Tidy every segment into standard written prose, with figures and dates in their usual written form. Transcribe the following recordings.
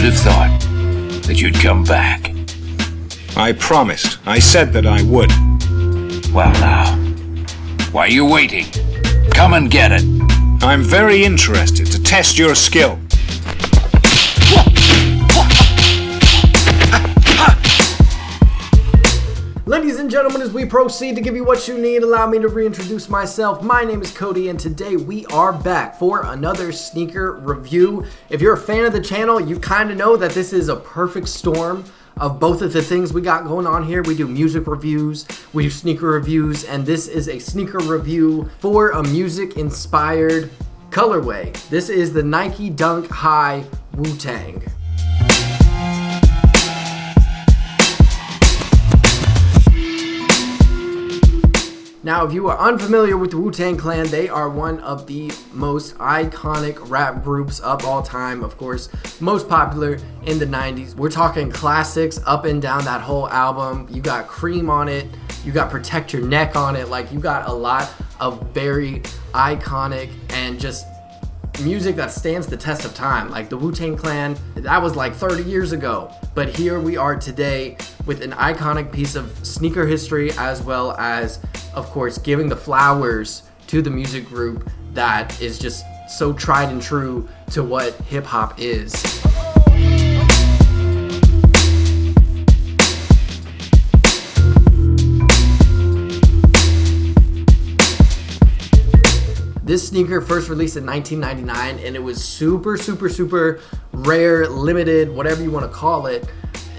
have thought that you'd come back? I promised. I said that I would. Well now, why are you waiting? Come and get it. I'm very interested to test your skill. Ladies and gentlemen, as we proceed to give you what you need, allow me to reintroduce myself. My name is Cody, and today we are back for another sneaker review. If you're a fan of the channel, you kind of know that this is a perfect storm of both of the things we got going on here. We do music reviews, we do sneaker reviews, and this is a sneaker review for a music-inspired colorway. This is the Nike Dunk High Wu-Tang. Now, if you are unfamiliar with the Wu-Tang Clan, they are one of the most iconic rap groups of all time. Of course, most popular in the 90s. We're talking classics up and down that whole album. You got Cream on it. You got Protect Your Neck on it. Like, you got a lot of very iconic and just music that stands the test of time. Like the Wu-Tang Clan, that was like 30 years ago. But here we are today with an iconic piece of sneaker history, as well as, of course, giving the flowers to the music group that is just so tried and true to what hip hop is. This sneaker first released in 1999, and it was super rare, limited, whatever you want to call it.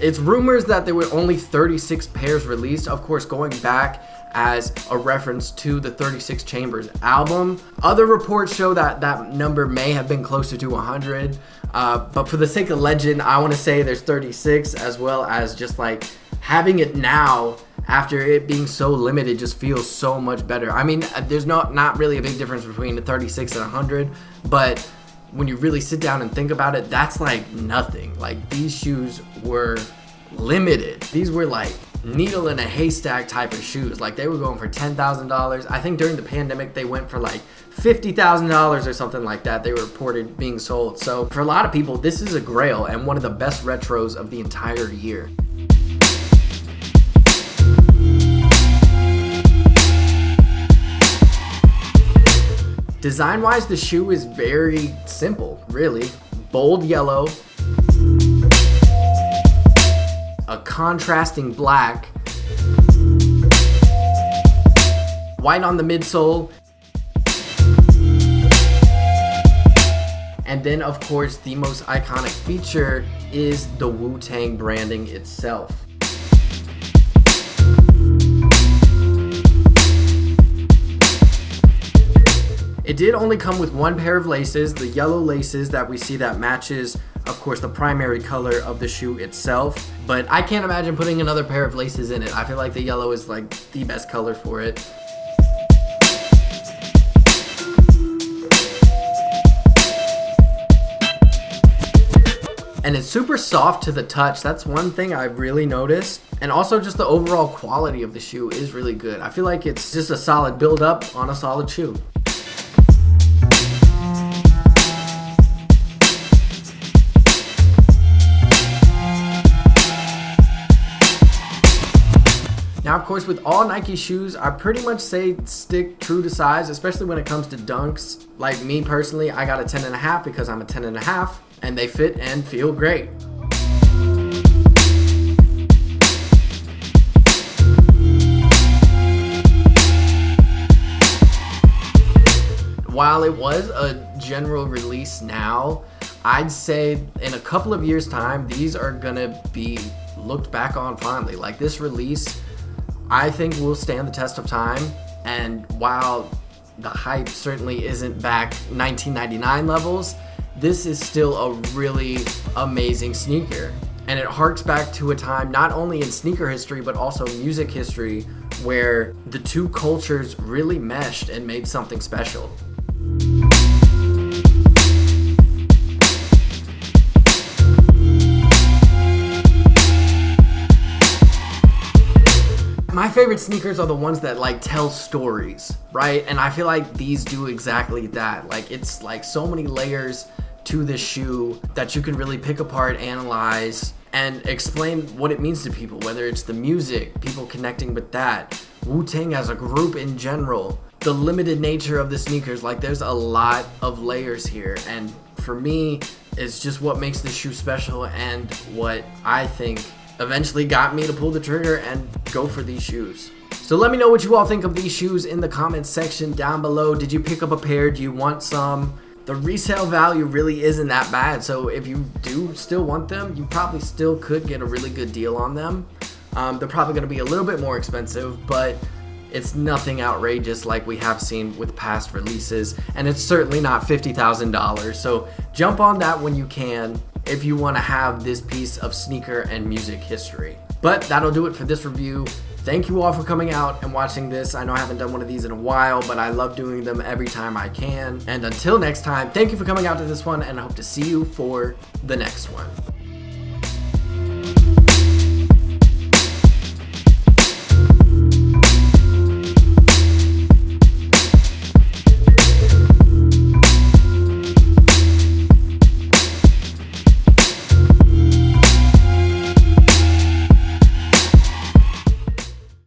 It's rumors that there were only 36 pairs released, of course going back as a reference to the 36 Chambers album. Other reports show that that number may have been closer to 100, but for the sake of legend, I want to say there's 36, as well as just like having it now after it being so limited just feels so much better. I mean, there's not really a big difference between the 36 and 100, but when you really sit down and think about it, that's like nothing. Like, these shoes were limited. These were like needle in a haystack type of shoes. Like, they were going for $10,000. I think during the pandemic they went for like $50,000 or something like that. They were reported being sold. So for a lot of people, this is a grail and one of the best retros of the entire year. Design-wise, the shoe is very simple, really. Bold yellow, a contrasting black, white on the midsole, and then, of course, the most iconic feature is the Wu-Tang branding itself. It did only come with one pair of laces, the yellow laces that we see that matches, of course, the primary color of the shoe itself. But I can't imagine putting another pair of laces in it. I feel like the yellow is like the best color for it. And it's super soft to the touch. That's one thing I really noticed. And also just the overall quality of the shoe is really good. I feel like it's just a solid build up on a solid shoe. Now, of course, with all Nike shoes, I pretty much say stick true to size, especially when it comes to dunks. Like me personally, I got a 10.5 because I'm a 10.5, and they fit and feel great. While it was a general release now, I'd say in a couple of years' time, these are gonna be looked back on fondly. Like, this release, I think, will stand the test of time. And while the hype certainly isn't back 1999 levels, this is still a really amazing sneaker. And it harks back to a time not only in sneaker history, but also music history, where the two cultures really meshed and made something special. My favorite sneakers are the ones that like tell stories, right? And I feel like these do exactly that. Like, it's like so many layers to this shoe that you can really pick apart, analyze, and explain what it means to people, whether it's the music, people connecting with that, Wu-Tang as a group in general, the limited nature of the sneakers. Like, there's a lot of layers here, and for me, it's just what makes this shoe special and what I think eventually got me to pull the trigger and go for these shoes. So let me know what you all think of these shoes in the comments section down below. Did you pick up a pair? Do you want some? The resale value really isn't that bad, so if you do still want them, you probably still could get a really good deal on them. They're probably going to be a little bit more expensive, but it's nothing outrageous like we have seen with past releases, and it's certainly not $50,000. So jump on that when you can if you want to have this piece of sneaker and music history. But that'll do it for this review. Thank you all for coming out and watching this. I know I haven't done one of these in a while, but I love doing them every time I can. And until next time, thank you for coming out to this one, and I hope to see you for the next one.